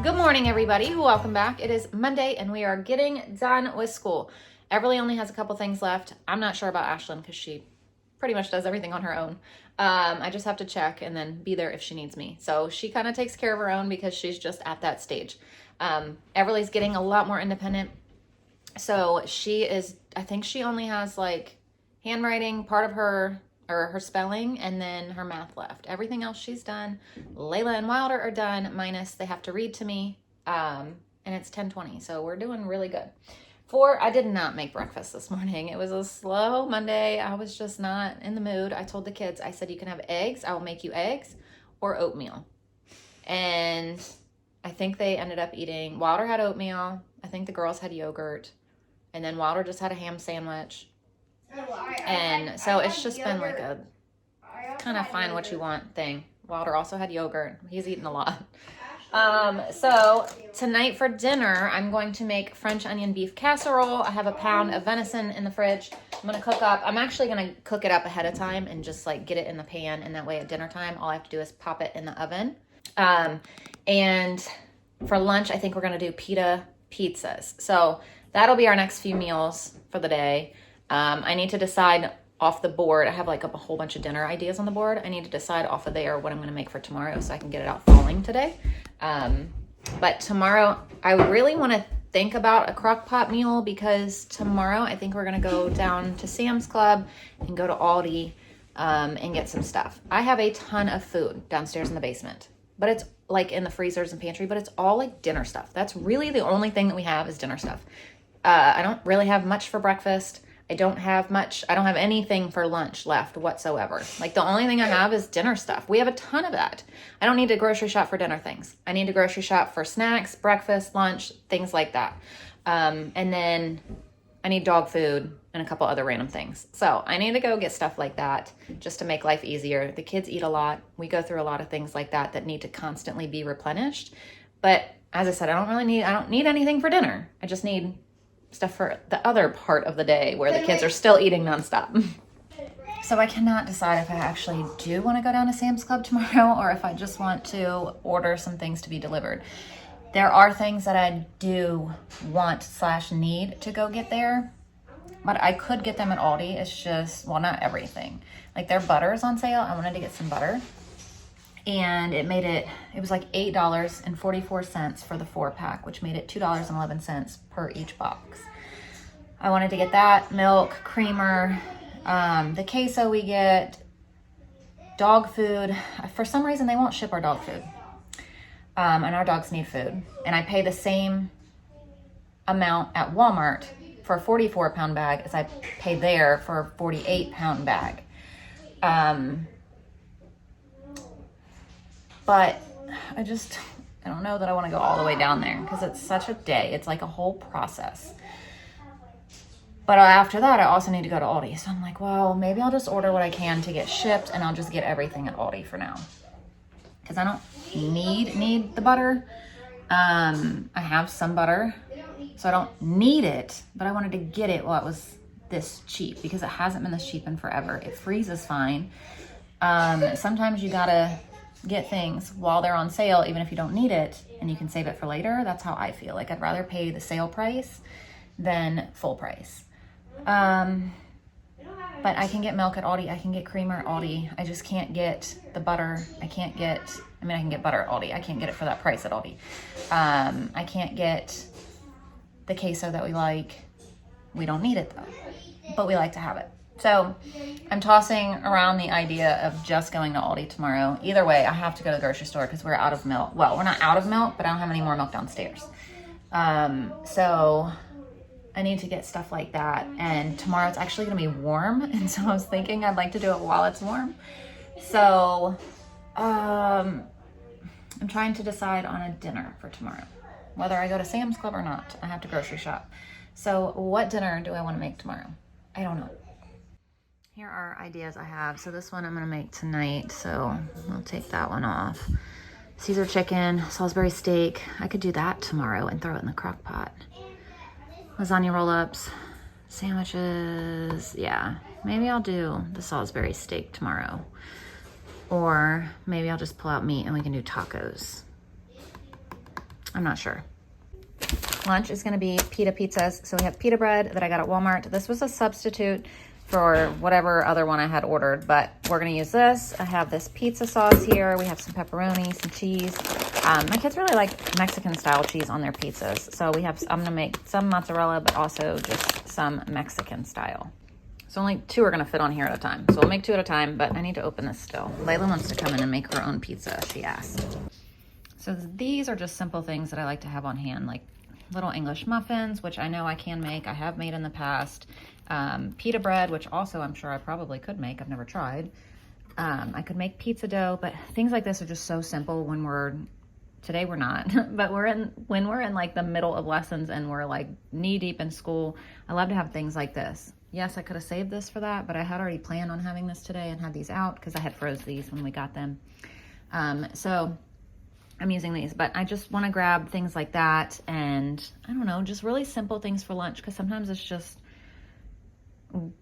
Good morning, everybody. Welcome back. It is Monday, and we are getting done with school. Everly only has a couple things left. I'm not sure about Ashlyn because she pretty much does everything on her own. I just have to check and then be there if she needs me. So she kind of takes care of her own because she's just at that stage. Everly's getting a lot more independent. So she is, I think she only has like handwriting, part of her spelling, and then her math left. Everything else she's done. Layla and Wilder are done, minus they have to read to me. And it's 10:20, so we're doing really good. I did not make breakfast this morning. It was a slow Monday. I was just not in the mood. I told the kids, I said, you can have eggs. I will make you eggs or oatmeal. And I think they ended up eating, Wilder had oatmeal. I think the girls had yogurt. And then Wilder just had a ham sandwich. And so it's just been like a kind of find what you want thing. Wilder also had yogurt. He's eaten a lot. So tonight for dinner, I'm going to make French onion beef casserole. I have a pound of venison in the fridge. I'm going to cook up. I'm actually going to cook it up ahead of time and just like get it in the pan. And that way at dinner time, all I have to do is pop it in the oven. And for lunch, I think we're going to do pita pizzas. So that'll be our next few meals for the day. I need to decide off the board. I have like a whole bunch of dinner ideas on the board. I need to decide off of there what I'm going to make for tomorrow so I can get it out falling today. But tomorrow I really want to think about a crock pot meal because tomorrow I think we're going to go down to Sam's Club and go to Aldi, and get some stuff. I have a ton of food downstairs in the basement, but it's like in the freezers and pantry, but it's all like dinner stuff. That's really the only thing that we have is dinner stuff. I don't really have much for breakfast. I don't have anything for lunch left whatsoever. Like the only thing I have is dinner stuff. We have a ton of that. I don't need to grocery shop for dinner things. I need to grocery shop for snacks, breakfast, lunch, things like that. And then I need dog food and a couple other random things. So I need to go get stuff like that just to make life easier. The kids eat a lot. We go through a lot of things like that need to constantly be replenished. But as I said, I don't need anything for dinner. I just need stuff for the other part of the day where the kids are still eating nonstop. So I cannot decide if I actually do want to go down to Sam's Club tomorrow or if I just want to order some things to be delivered. There are things that I do want/need to go get there, but I could get them at Aldi. It's just, well, not everything. Like their butter is on sale. I wanted to get some butter. And it was like $8.44 for the 4-pack, which made it $2.11 per each box. I wanted to get that, milk, creamer, the queso we get, dog food. For some reason, they won't ship our dog food. And our dogs need food. And I pay the same amount at Walmart for a 44-pound bag as I pay there for a 48-pound bag. But I don't know that I want to go all the way down there because it's such a day. It's like a whole process. But after that, I also need to go to Aldi. So I'm like, well, maybe I'll just order what I can to get shipped and I'll just get everything at Aldi for now. Because I don't need the butter. I have some butter, so I don't need it. But I wanted to get it while it was this cheap because it hasn't been this cheap in forever. It freezes fine. Sometimes you gotta get things while they're on sale, even if you don't need it, and you can save it for later. That's how I feel. Like I'd rather pay the sale price than full price. But I can get milk at Aldi. I can get creamer at Aldi. I just can't get the butter. I can get butter at Aldi. I can't get it for that price at Aldi. I can't get the queso that we like. We don't need it though, but we like to have it. So I'm tossing around the idea of just going to Aldi tomorrow. Either way, I have to go to the grocery store because we're out of milk. Well, we're not out of milk, but I don't have any more milk downstairs. So I need to get stuff like that. And tomorrow it's actually going to be warm. And so I was thinking I'd like to do it while it's warm. So I'm trying to decide on a dinner for tomorrow. Whether I go to Sam's Club or not, I have to grocery shop. So what dinner do I want to make tomorrow? I don't know. Here are ideas I have. So this one I'm going to make tonight. So I'll take that one off. Caesar chicken, Salisbury steak. I could do that tomorrow and throw it in the crock pot. Lasagna roll-ups, sandwiches. Yeah, maybe I'll do the Salisbury steak tomorrow. Or maybe I'll just pull out meat and we can do tacos. I'm not sure. Lunch is gonna be pita pizzas. So we have pita bread that I got at Walmart. This was a substitute for whatever other one I had ordered, but we're gonna use this. I have this pizza sauce here. We have some pepperoni, some cheese. My kids really like Mexican style cheese on their pizzas. So I'm gonna make some mozzarella, but also just some Mexican style. So only 2 are gonna fit on here at a time. So we'll make 2 at a time, but I need to open this still. Layla wants to come in and make her own pizza, she asked. So these are just simple things that I like to have on hand, like little English muffins, which I know I can make. I have made in the past. Pita bread, which also I'm sure I probably could make. I've never tried. I could make pizza dough, but things like this are just so simple when today we're not, but when we're in like the middle of lessons and we're like knee deep in school. I love to have things like this. Yes, I could have saved this for that, but I had already planned on having this today and had these out because I had froze these when we got them. So I'm using these, but I just want to grab things like that and I don't know, just really simple things for lunch because sometimes it's just,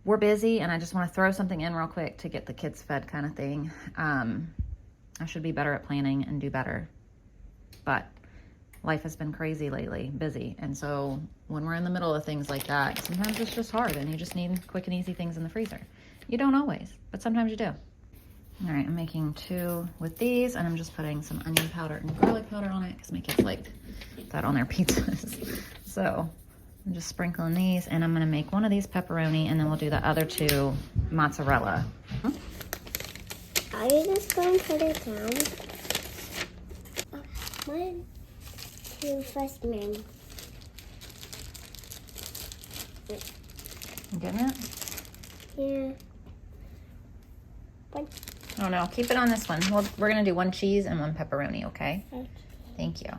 we're busy and I just want to throw something in real quick to get the kids fed kind of thing. I should be better at planning and do better, but life has been crazy lately, busy. And so when we're in the middle of things like that, sometimes it's just hard and you just need quick and easy things in the freezer. You don't always, but sometimes you do. All right, I'm making 2 with these and I'm just putting some onion powder and garlic powder on it because my kids like that on their pizzas. So I'm just sprinkling these and I'm gonna make one of these pepperoni and then we'll do the other 2 mozzarella. Are you just going to put it down? Mine. You first, man. You getting it? Yeah. But, Oh no, keep it on this one. Well, we're gonna do 1 cheese and 1 pepperoni, okay? okay. Thank you.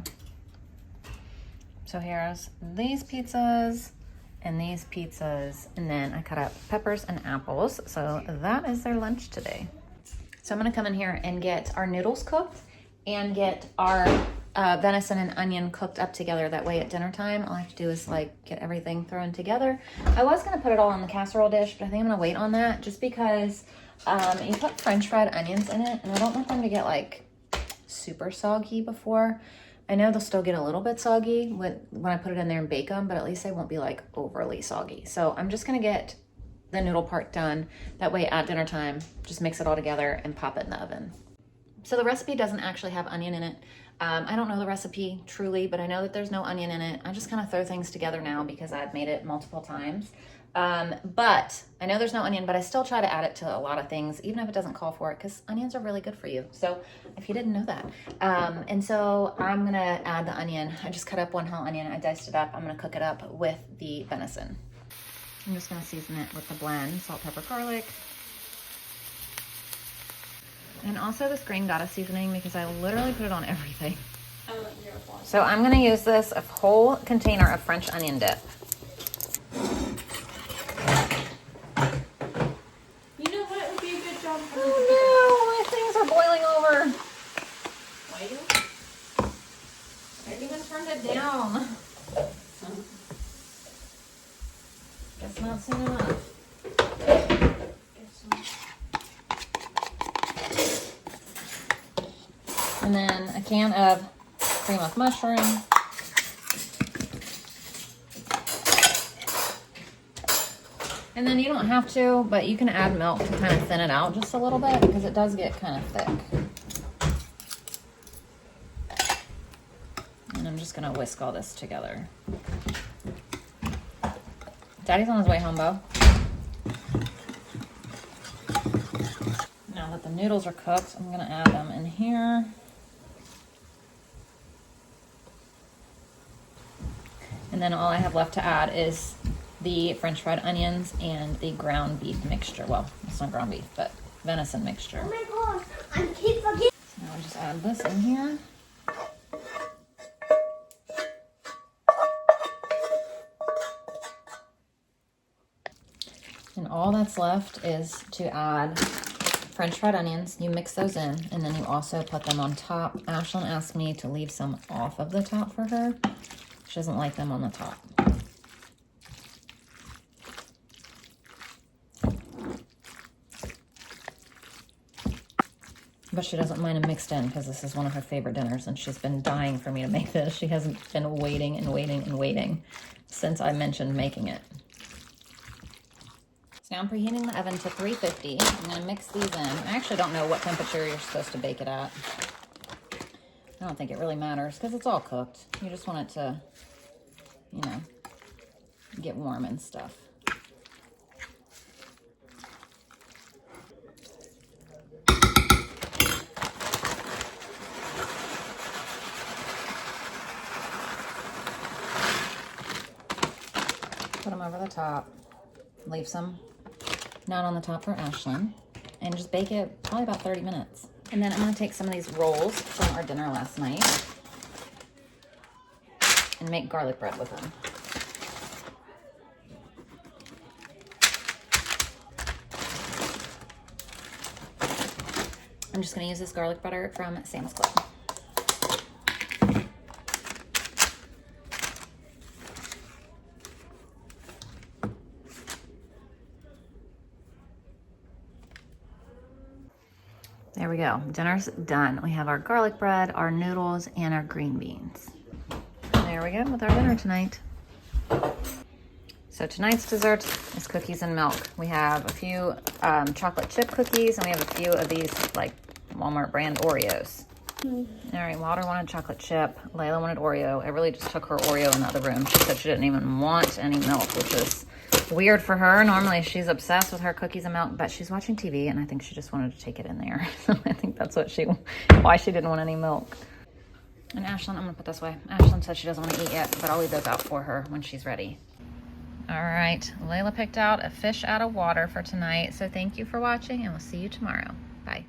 So here's these pizzas and these pizzas, and then I cut up peppers and apples. So that is their lunch today. So I'm gonna come in here and get our noodles cooked and get our venison and onion cooked up together. That way at dinner time, all I have to do is like get everything thrown together. I was gonna put it all in the casserole dish, but I think I'm gonna wait on that just because you put French fried onions in it and I don't want them to get like super soggy before. I know they'll still get a little bit soggy when I put it in there and bake them, but at least they won't be like overly soggy. So I'm just gonna get the noodle part done. That way at dinner time, just mix it all together and pop it in the oven. So the recipe doesn't actually have onion in it. I don't know the recipe truly, but I know that there's no onion in it. I just kind of throw things together now because I've made it multiple times. But I know there's no onion, but I still try to add it to a lot of things, even if it doesn't call for it, because onions are really good for you. So if you didn't know that. And so I'm gonna add the onion. I just cut up 1 whole onion, I diced it up. I'm gonna cook it up with the venison. I'm just gonna season it with the blend, salt, pepper, garlic. And also this green goddess seasoning because I literally put it on everything. So I'm gonna use this a whole container of French onion dip. You know what would be a good job for Oh no, my things are boiling over. Why? I even turned it down. Guess not soon enough. And then a can of cream of mushroom. And then you don't have to, but you can add milk to kind of thin it out just a little bit because it does get kind of thick. And I'm just gonna whisk all this together. Daddy's on his way home, Bo. Now that the noodles are cooked, I'm gonna add them in here. And then all I have left to add is the French fried onions and the ground beef mixture. Well, it's not ground beef, but venison mixture. Oh my god, I keep forgetting. So now I'll just add this in here. And all that's left is to add French fried onions. You mix those in, and then you also put them on top. Ashlyn asked me to leave some off of the top for her. She doesn't like them on the top. But she doesn't mind them mixed in because this is one of her favorite dinners and she's been dying for me to make this. She hasn't been waiting and waiting and waiting since I mentioned making it. So now I'm preheating the oven to 350. I'm going to mix these in. I actually don't know what temperature you're supposed to bake it at. I don't think it really matters because it's all cooked. You just want it to, you know, get warm and stuff. Put them over the top. Leave some not on the top for Ashlyn. And just bake it probably about 30 minutes. And then I'm going to take some of these rolls from our dinner last night and make garlic bread with them. I'm just going to use this garlic butter from Sam's Club. There we go. Dinner's done. We have our garlic bread, our noodles, and our green beans. There we go with our dinner tonight. So tonight's dessert is cookies and milk. We have a few chocolate chip cookies, and we have a few of these like Walmart brand Oreos. All right, Wilder wanted chocolate chip. Layla wanted Oreo. I really just took her Oreo in the other room. She said she didn't even want any milk, which is weird for her. Normally she's obsessed with her cookies and milk, but she's watching TV and I think she just wanted to take it in there. So I think that's what why she didn't want any milk. And Ashlyn, I'm gonna put this away. Ashlyn said she doesn't want to eat yet, but I'll leave those out for her when she's ready. All right, Layla picked out a fish out of water for tonight. So thank you for watching and we'll see you tomorrow. Bye.